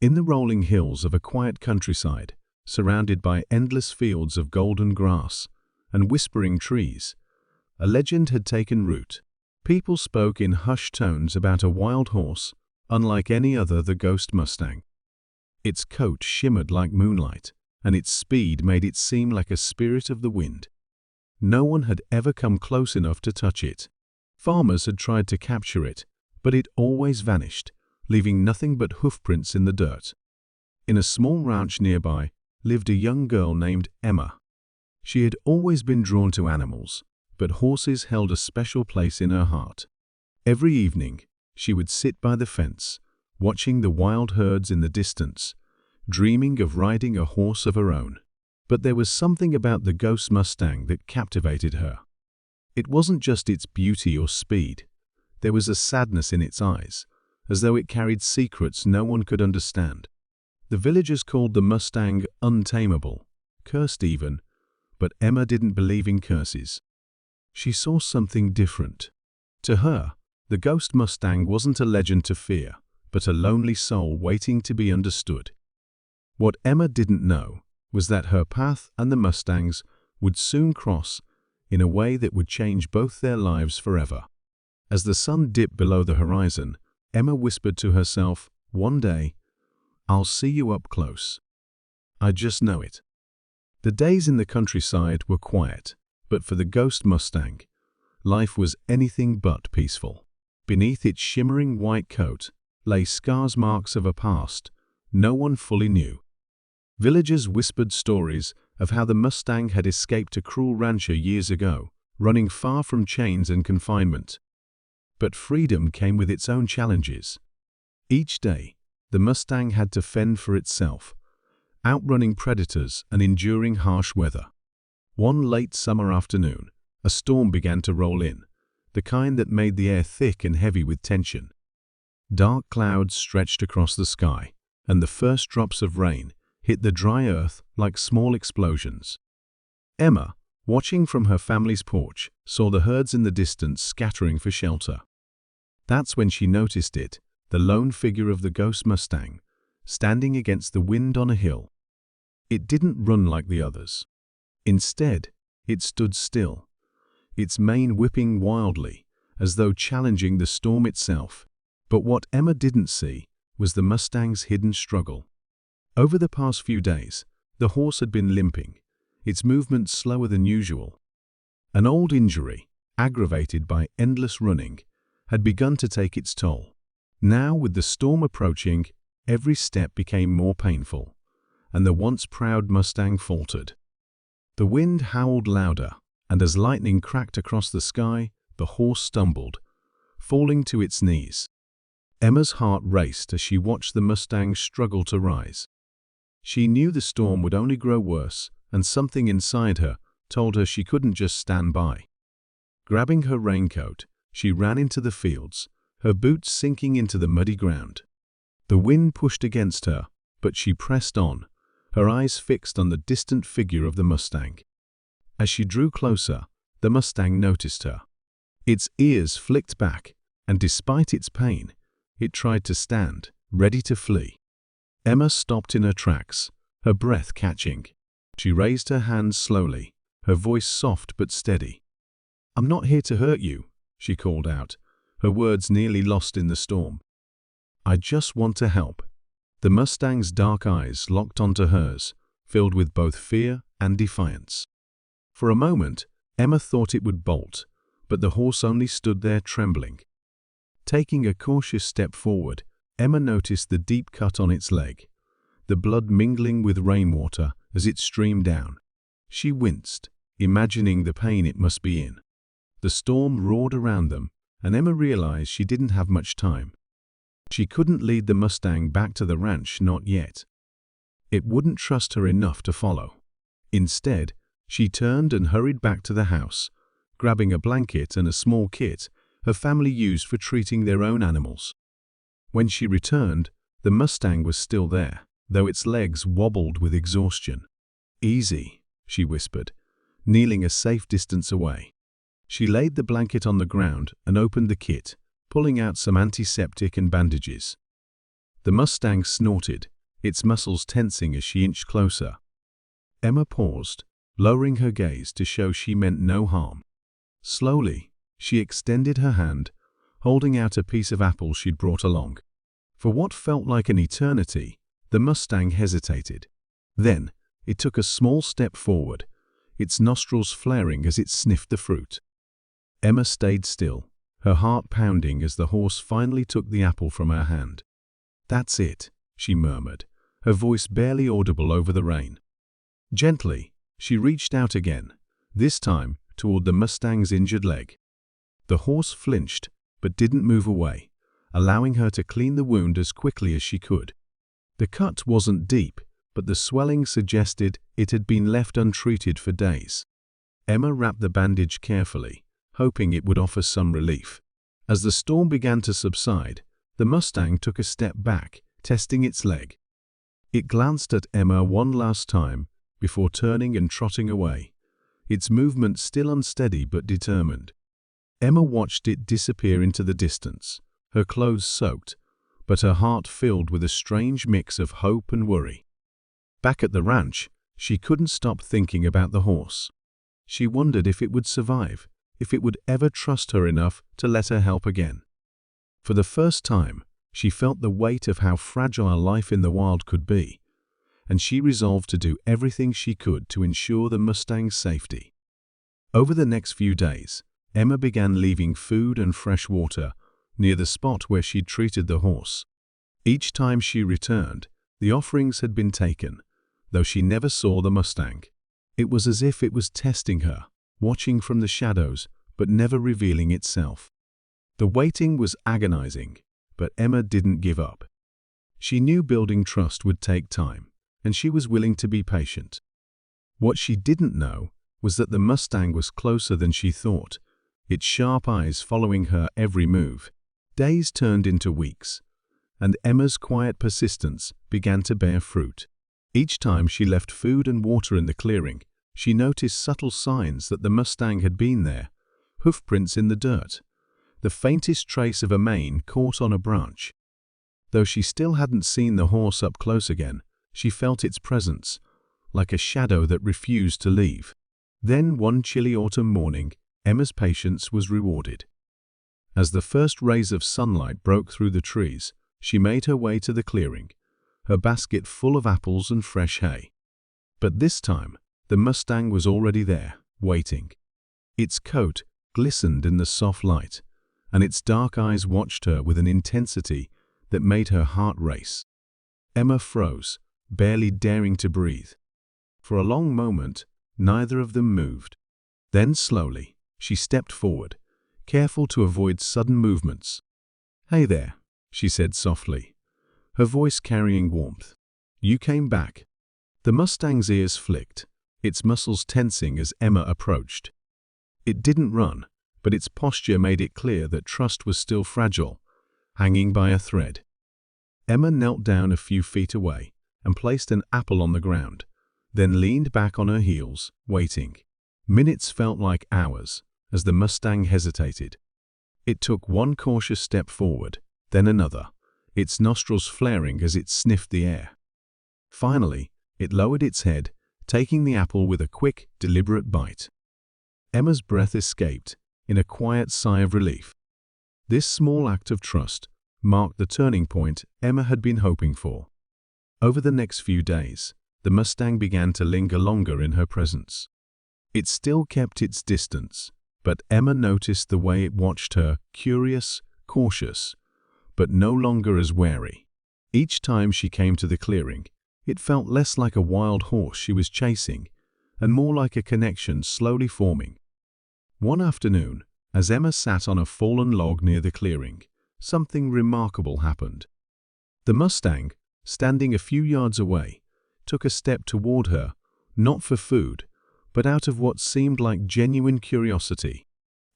In the rolling hills of a quiet countryside, surrounded by endless fields of golden grass and whispering trees, a legend had taken root. People spoke in hushed tones about a wild horse, unlike any other, the Ghost Mustang. Its coat shimmered like moonlight, and its speed made it seem like a spirit of the wind. No one had ever come close enough to touch it. Farmers had tried to capture it, but it always vanished, leaving nothing but hoofprints in the dirt. In a small ranch nearby lived a young girl named Emma. She had always been drawn to animals, but horses held a special place in her heart. Every evening, she would sit by the fence, watching the wild herds in the distance, dreaming of riding a horse of her own. But there was something about the Ghost Mustang that captivated her. It wasn't just its beauty or speed. There was a sadness in its eyes, as though it carried secrets no one could understand. The villagers called the Mustang Untamable, cursed even, but Emma didn't believe in curses. She saw something different. To her, the Ghost Mustang wasn't a legend to fear, but a lonely soul waiting to be understood. What Emma didn't know was that her path and the Mustang's would soon cross in a way that would change both their lives forever. As the sun dipped below the horizon, Emma whispered to herself, "One day, I'll see you up close. I just know it." The days in the countryside were quiet, but for the Ghost Mustang, life was anything but peaceful. Beneath its shimmering white coat lay scars, marks of a past no one fully knew. Villagers whispered stories of how the Mustang had escaped a cruel rancher years ago, running far from chains and confinement. But freedom came with its own challenges. Each day, the Mustang had to fend for itself, outrunning predators and enduring harsh weather. One late summer afternoon, a storm began to roll in, the kind that made the air thick and heavy with tension. Dark clouds stretched across the sky, and the first drops of rain hit the dry earth like small explosions. Emma, watching from her family's porch, saw the herds in the distance scattering for shelter. That's when she noticed it, the lone figure of the Ghost Mustang, standing against the wind on a hill. It didn't run like the others. Instead, it stood still, its mane whipping wildly, as though challenging the storm itself. But what Emma didn't see was the Mustang's hidden struggle. Over the past few days, the horse had been limping, its movements slower than usual. An old injury, aggravated by endless running, had begun to take its toll. Now, with the storm approaching, every step became more painful, and the once proud Mustang faltered. The wind howled louder, and as lightning cracked across the sky, the horse stumbled, falling to its knees. Emma's heart raced as she watched the Mustang struggle to rise. She knew the storm would only grow worse, and something inside her told her she couldn't just stand by. Grabbing her raincoat, she ran into the fields, her boots sinking into the muddy ground. The wind pushed against her, but she pressed on, her eyes fixed on the distant figure of the Mustang. As she drew closer, the Mustang noticed her. Its ears flicked back, and despite its pain, it tried to stand, ready to flee. Emma stopped in her tracks, her breath catching. She raised her hands slowly, her voice soft but steady. "I'm not here to hurt you," she called out, her words nearly lost in the storm. "I just want to help." The Mustang's dark eyes locked onto hers, filled with both fear and defiance. For a moment, Emma thought it would bolt, but the horse only stood there trembling. Taking a cautious step forward, Emma noticed the deep cut on its leg, the blood mingling with rainwater as it streamed down. She winced, imagining the pain it must be in. The storm roared around them, and Emma realized she didn't have much time. She couldn't lead the Mustang back to the ranch, not yet. It wouldn't trust her enough to follow. Instead, she turned and hurried back to the house, grabbing a blanket and a small kit her family used for treating their own animals. When she returned, the Mustang was still there, though its legs wobbled with exhaustion. "Easy," she whispered, kneeling a safe distance away. She laid the blanket on the ground and opened the kit, pulling out some antiseptic and bandages. The Mustang snorted, its muscles tensing as she inched closer. Emma paused, lowering her gaze to show she meant no harm. Slowly, she extended her hand, holding out a piece of apple she'd brought along. For what felt like an eternity, the Mustang hesitated. Then, it took a small step forward, its nostrils flaring as it sniffed the fruit. Emma stayed still, her heart pounding as the horse finally took the apple from her hand. "That's it," she murmured, her voice barely audible over the rain. Gently, she reached out again, this time toward the Mustang's injured leg. The horse flinched, but didn't move away, allowing her to clean the wound as quickly as she could. The cut wasn't deep, but the swelling suggested it had been left untreated for days. Emma wrapped the bandage carefully, hoping it would offer some relief. As the storm began to subside, the Mustang took a step back, testing its leg. It glanced at Emma one last time before turning and trotting away, its movement still unsteady but determined. Emma watched it disappear into the distance, her clothes soaked, but her heart filled with a strange mix of hope and worry. Back at the ranch, she couldn't stop thinking about the horse. She wondered if it would survive, if it would ever trust her enough to let her help again. For the first time, she felt the weight of how fragile life in the wild could be, and she resolved to do everything she could to ensure the Mustang's safety. Over the next few days, Emma began leaving food and fresh water near the spot where she'd treated the horse. Each time she returned, the offerings had been taken, though she never saw the Mustang. It was as if it was testing her, watching from the shadows, but never revealing itself. The waiting was agonizing, but Emma didn't give up. She knew building trust would take time, and she was willing to be patient. What she didn't know was that the Mustang was closer than she thought, its sharp eyes following her every move. Days turned into weeks, and Emma's quiet persistence began to bear fruit. Each time she left food and water in the clearing, she noticed subtle signs that the Mustang had been there, hoofprints in the dirt, the faintest trace of a mane caught on a branch. Though she still hadn't seen the horse up close again, she felt its presence, like a shadow that refused to leave. Then one chilly autumn morning, Emma's patience was rewarded. As the first rays of sunlight broke through the trees, she made her way to the clearing, her basket full of apples and fresh hay. But this time, the Mustang was already there, waiting. Its coat glistened in the soft light, and its dark eyes watched her with an intensity that made her heart race. Emma froze, barely daring to breathe. For a long moment, neither of them moved. Then slowly, she stepped forward, careful to avoid sudden movements. "Hey there," she said softly, her voice carrying warmth. "You came back." The Mustang's ears flicked, its muscles tensing as Emma approached. It didn't run, but its posture made it clear that trust was still fragile, hanging by a thread. Emma knelt down a few feet away and placed an apple on the ground, then leaned back on her heels, waiting. Minutes felt like hours as the Mustang hesitated. It took one cautious step forward, then another, its nostrils flaring as it sniffed the air. Finally, it lowered its head, taking the apple with a quick, deliberate bite. Emma's breath escaped in a quiet sigh of relief. This small act of trust marked the turning point Emma had been hoping for. Over the next few days, the Mustang began to linger longer in her presence. It still kept its distance, but Emma noticed the way it watched her, curious, cautious, but no longer as wary. Each time she came to the clearing, it felt less like a wild horse she was chasing, and more like a connection slowly forming. One afternoon, as Emma sat on a fallen log near the clearing, something remarkable happened. The Mustang, standing a few yards away, took a step toward her, not for food, but out of what seemed like genuine curiosity.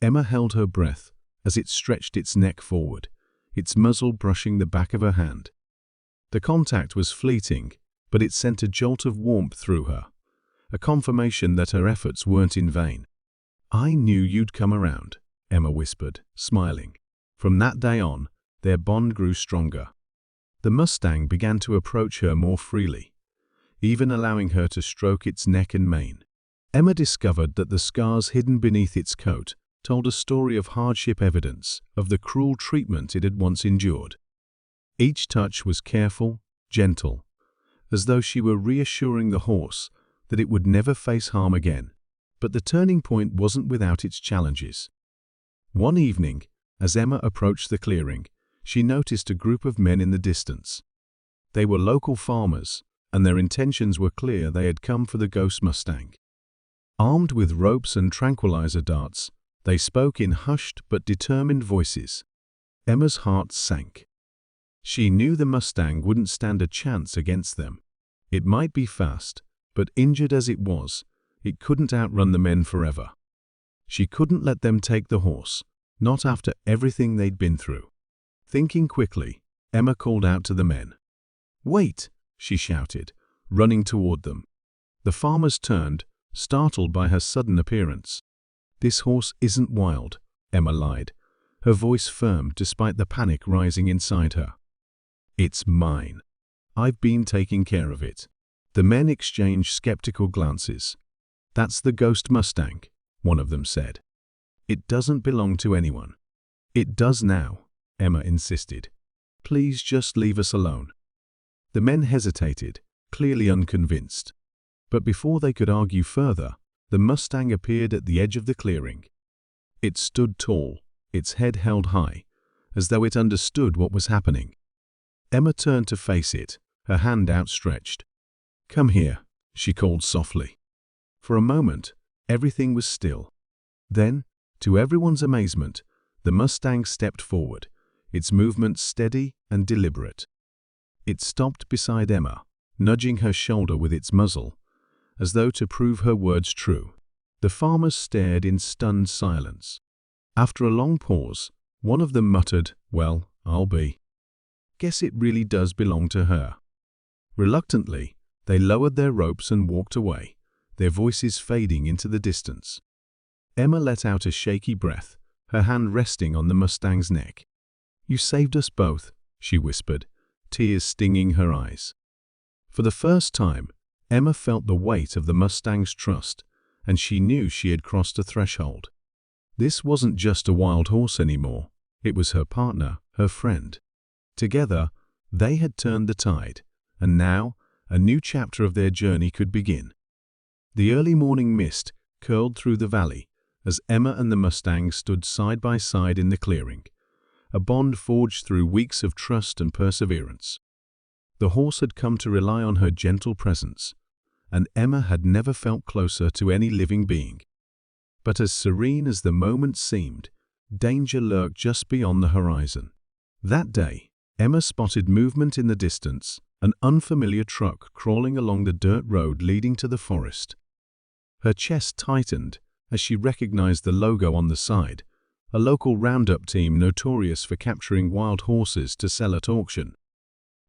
Emma held her breath as it stretched its neck forward, its muzzle brushing the back of her hand. The contact was fleeting, but it sent a jolt of warmth through her, a confirmation that her efforts weren't in vain. "I knew you'd come around," Emma whispered, smiling. From that day on, their bond grew stronger. The Mustang began to approach her more freely, even allowing her to stroke its neck and mane. Emma discovered that the scars hidden beneath its coat told a story of hardship, evidence of the cruel treatment it had once endured. Each touch was careful, gentle, as though she were reassuring the horse that it would never face harm again. But the turning point wasn't without its challenges. One evening, as Emma approached the clearing, she noticed a group of men in the distance. They were local farmers, and their intentions were clear. They had come for the Ghost Mustang. Armed with ropes and tranquilizer darts, they spoke in hushed but determined voices. Emma's heart sank. She knew the Mustang wouldn't stand a chance against them. It might be fast, but injured as it was, it couldn't outrun the men forever. She couldn't let them take the horse, not after everything they'd been through. Thinking quickly, Emma called out to the men. "Wait!" she shouted, running toward them. The farmers turned, startled by her sudden appearance. "This horse isn't wild," Emma lied, her voice firm despite the panic rising inside her. "It's mine. I've been taking care of it." The men exchanged skeptical glances. "That's the Ghost Mustang," one of them said. "It doesn't belong to anyone." "It does now," Emma insisted. "Please just leave us alone." The men hesitated, clearly unconvinced. But before they could argue further, the Mustang appeared at the edge of the clearing. It stood tall, its head held high, as though it understood what was happening. Emma turned to face it, her hand outstretched. "Come here," she called softly. For a moment, everything was still. Then, to everyone's amazement, the Mustang stepped forward, its movements steady and deliberate. It stopped beside Emma, nudging her shoulder with its muzzle, as though to prove her words true. The farmers stared in stunned silence. After a long pause, one of them muttered, "Well, I'll be. Guess it really does belong to her." Reluctantly, they lowered their ropes and walked away, their voices fading into the distance. Emma let out a shaky breath, her hand resting on the Mustang's neck. "You saved us both," she whispered, tears stinging her eyes. For the first time, Emma felt the weight of the Mustang's trust, and she knew she had crossed a threshold. This wasn't just a wild horse anymore, it was her partner, her friend. Together, they had turned the tide, and now, a new chapter of their journey could begin. The early morning mist curled through the valley as Emma and the Mustang stood side by side in the clearing, a bond forged through weeks of trust and perseverance. The horse had come to rely on her gentle presence, and Emma had never felt closer to any living being. But as serene as the moment seemed, danger lurked just beyond the horizon. That day, Emma spotted movement in the distance, an unfamiliar truck crawling along the dirt road leading to the forest. Her chest tightened as she recognized the logo on the side, a local roundup team notorious for capturing wild horses to sell at auction.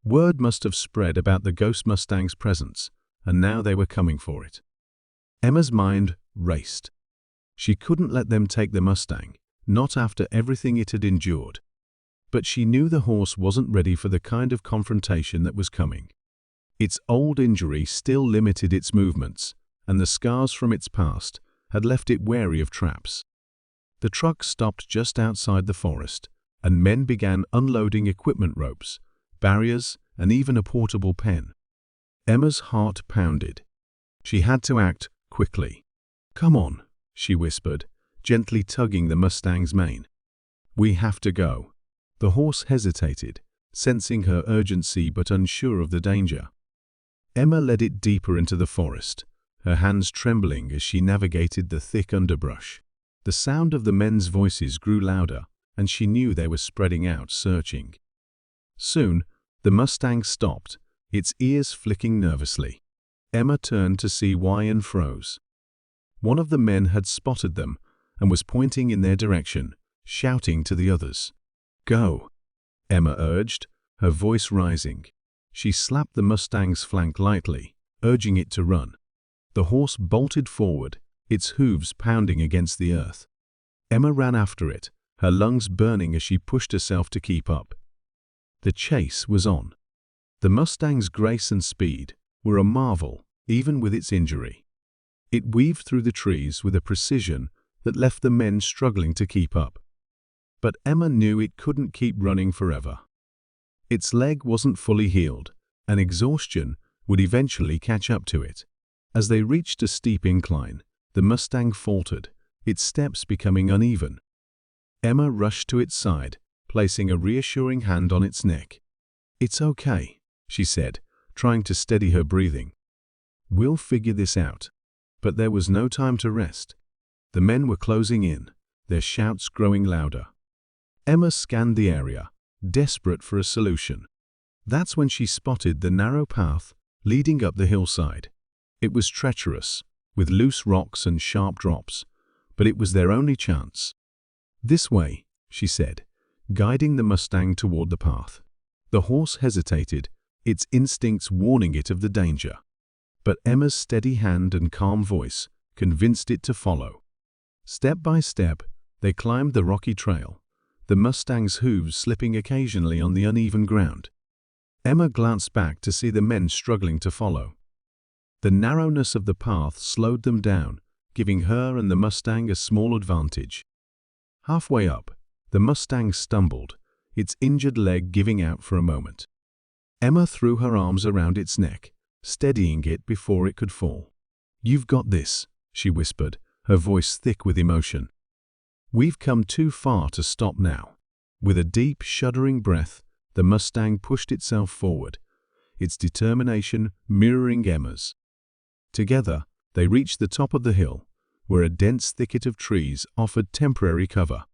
Word must have spread about the Ghost Mustang's presence, and now they were coming for it. Emma's mind raced. She couldn't let them take the Mustang, not after everything it had endured. But she knew the horse wasn't ready for the kind of confrontation that was coming. Its old injury still limited its movements, and the scars from its past had left it wary of traps. The truck stopped just outside the forest, and men began unloading equipment ropes, barriers, and even a portable pen. Emma's heart pounded. She had to act quickly. "Come on," she whispered, gently tugging the Mustang's mane. "We have to go." The horse hesitated, sensing her urgency but unsure of the danger. Emma led it deeper into the forest, her hands trembling as she navigated the thick underbrush. The sound of the men's voices grew louder, and she knew they were spreading out, searching. Soon, the Mustang stopped, its ears flicking nervously. Emma turned to see why and froze. One of the men had spotted them and was pointing in their direction, shouting to the others. "Go," Emma urged, her voice rising. She slapped the Mustang's flank lightly, urging it to run. The horse bolted forward, its hooves pounding against the earth. Emma ran after it, her lungs burning as she pushed herself to keep up. The chase was on, The Mustang's grace and speed were a marvel, even with its injury. It weaved through the trees with a precision that left the men struggling to keep up. But Emma knew it couldn't keep running forever. Its leg wasn't fully healed, and exhaustion would eventually catch up to it. As they reached a steep incline, the Mustang faltered, its steps becoming uneven. Emma rushed to its side, placing a reassuring hand on its neck. "It's okay," she said, trying to steady her breathing. "We'll figure this out." But there was no time to rest. The men were closing in, their shouts growing louder. Emma scanned the area, desperate for a solution. That's when she spotted the narrow path leading up the hillside. It was treacherous, with loose rocks and sharp drops, but it was their only chance. "This way," she said, guiding the Mustang toward the path. The horse hesitated, its instincts warning it of the danger. But Emma's steady hand and calm voice convinced it to follow. Step by step, they climbed the rocky trail, the Mustang's hooves slipping occasionally on the uneven ground. Emma glanced back to see the men struggling to follow. The narrowness of the path slowed them down, giving her and the Mustang a small advantage. Halfway up, the Mustang stumbled, its injured leg giving out for a moment. Emma threw her arms around its neck, steadying it before it could fall. "You've got this," she whispered, her voice thick with emotion. "We've come too far to stop now." With a deep, shuddering breath, the Mustang pushed itself forward, its determination mirroring Emma's. Together, they reached the top of the hill, where a dense thicket of trees offered temporary cover.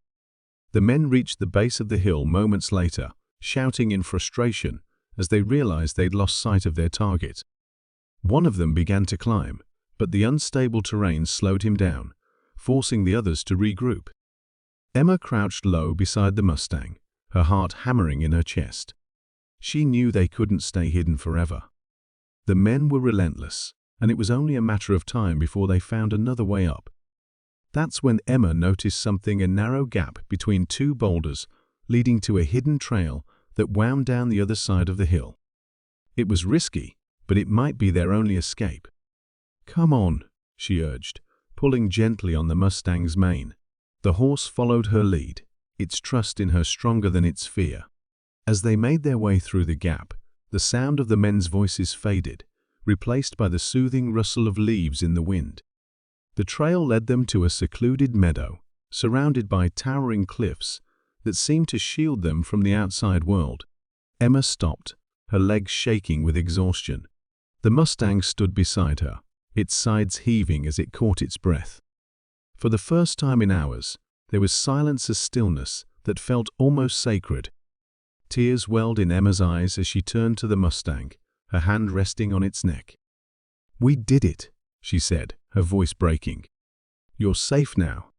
The men reached the base of the hill moments later, shouting in frustration as they realized they'd lost sight of their target. One of them began to climb, but the unstable terrain slowed him down, forcing the others to regroup. Emma crouched low beside the Mustang, her heart hammering in her chest. She knew they couldn't stay hidden forever. The men were relentless, and it was only a matter of time before they found another way up. That's when Emma noticed something: a narrow gap between two boulders leading to a hidden trail that wound down the other side of the hill. It was risky, but it might be their only escape. "Come on," she urged, pulling gently on the Mustang's mane. The horse followed her lead, its trust in her stronger than its fear. As they made their way through the gap, the sound of the men's voices faded, replaced by the soothing rustle of leaves in the wind. The trail led them to a secluded meadow, surrounded by towering cliffs that seemed to shield them from the outside world. Emma stopped, her legs shaking with exhaustion. The Mustang stood beside her, its sides heaving as it caught its breath. For the first time in hours, there was silence, a stillness that felt almost sacred. Tears welled in Emma's eyes as she turned to the Mustang, her hand resting on its neck. "We did it," she said, her voice breaking. "You're safe now."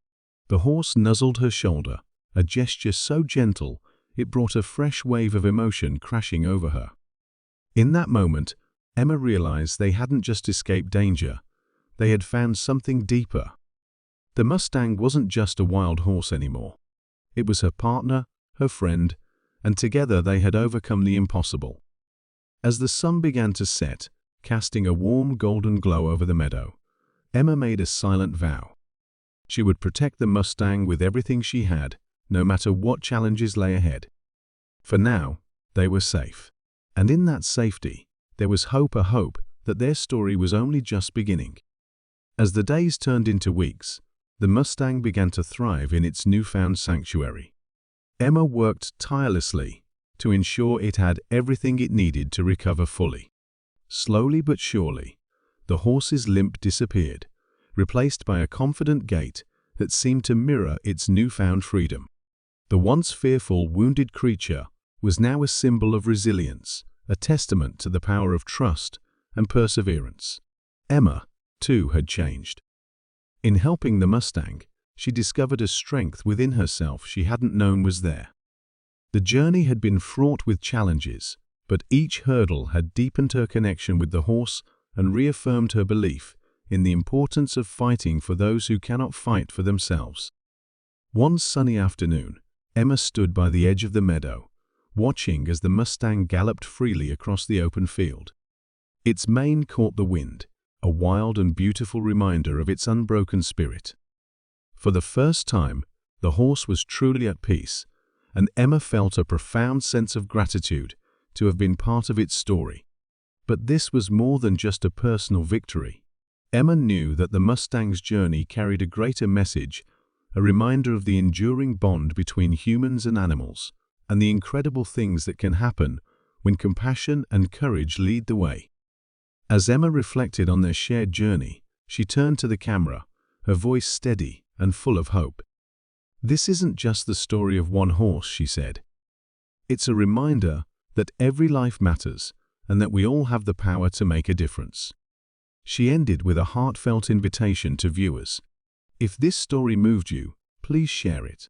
The horse nuzzled her shoulder, a gesture so gentle it brought a fresh wave of emotion crashing over her. In that moment, Emma realized they hadn't just escaped danger, they had found something deeper. The Mustang wasn't just a wild horse anymore. It was her partner, her friend, and together they had overcome the impossible. As the sun began to set, casting a warm golden glow over the meadow, Emma made a silent vow. She would protect the Mustang with everything she had, no matter what challenges lay ahead. For now, they were safe. And in that safety, there was hope, a hope that their story was only just beginning. As the days turned into weeks, the Mustang began to thrive in its newfound sanctuary. Emma worked tirelessly to ensure it had everything it needed to recover fully. Slowly but surely, the horse's limp disappeared, replaced by a confident gait that seemed to mirror its newfound freedom. The once fearful, wounded creature was now a symbol of resilience, a testament to the power of trust and perseverance. Emma, too, had changed. In helping the Mustang, she discovered a strength within herself she hadn't known was there. The journey had been fraught with challenges, but each hurdle had deepened her connection with the horse and reaffirmed her belief in the importance of fighting for those who cannot fight for themselves. One sunny afternoon, Emma stood by the edge of the meadow, watching as the Mustang galloped freely across the open field. Its mane caught the wind, a wild and beautiful reminder of its unbroken spirit. For the first time, the horse was truly at peace, and Emma felt a profound sense of gratitude to have been part of its story. But this was more than just a personal victory. Emma knew that the Mustang's journey carried a greater message, a reminder of the enduring bond between humans and animals, and the incredible things that can happen when compassion and courage lead the way. As Emma reflected on their shared journey, she turned to the camera, her voice steady and full of hope. "This isn't just the story of one horse," she said. "It's a reminder that every life matters and that we all have the power to make a difference." She ended with a heartfelt invitation to viewers. If this story moved you, please share it.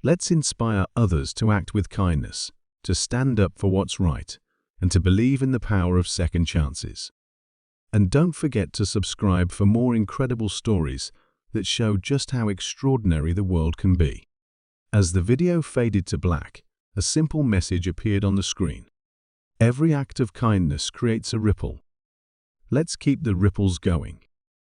Let's inspire others to act with kindness, to stand up for what's right, and to believe in the power of second chances. And don't forget to subscribe for more incredible stories that show just how extraordinary the world can be. As the video faded to black, a simple message appeared on the screen. Every act of kindness creates a ripple. Let's keep the ripples going.